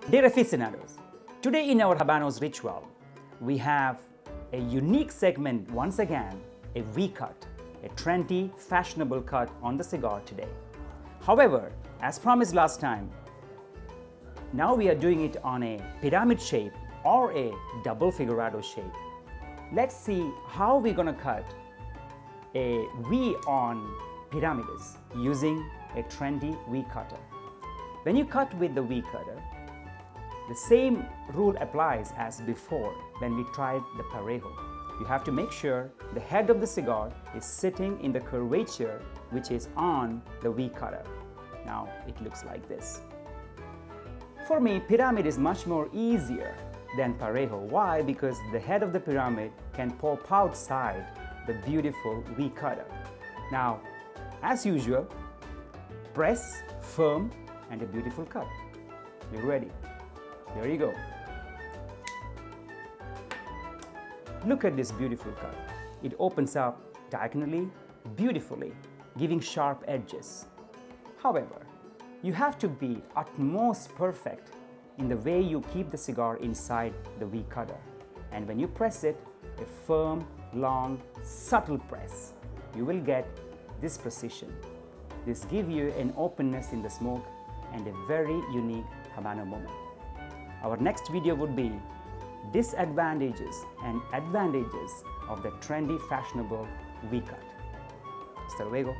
Dear aficionados, today in our Habanos ritual, we have a unique segment once again, a V-cut, a trendy, fashionable cut on the cigar today. However, as promised last time, now we are doing it on a pyramid shape or a double-figurado shape. Let's see how we're going to cut a V on pyramids using a trendy V cutter. When you cut with the V cutter, the same rule applies as before when we tried the parejo. You have to make sure the head of the cigar is sitting in the curvature which is on the V cutter. Now it looks like this. For me, pyramid is much more easier than parejo. Why? Because the head of the pyramid can pop outside the beautiful V cutter. Now, as usual, press, firm, and a beautiful cut. You're ready. There you go. Look at this beautiful cut. It opens up diagonally, beautifully, giving sharp edges. However, you have to be utmost perfect in the way you keep the cigar inside the V cutter. And when you press it, a firm, long, subtle press, you will get this precision. This gives you an openness in the smoke and a very unique Habano moment. Our next video would be disadvantages and advantages of the trendy, fashionable V-cut. Hasta luego.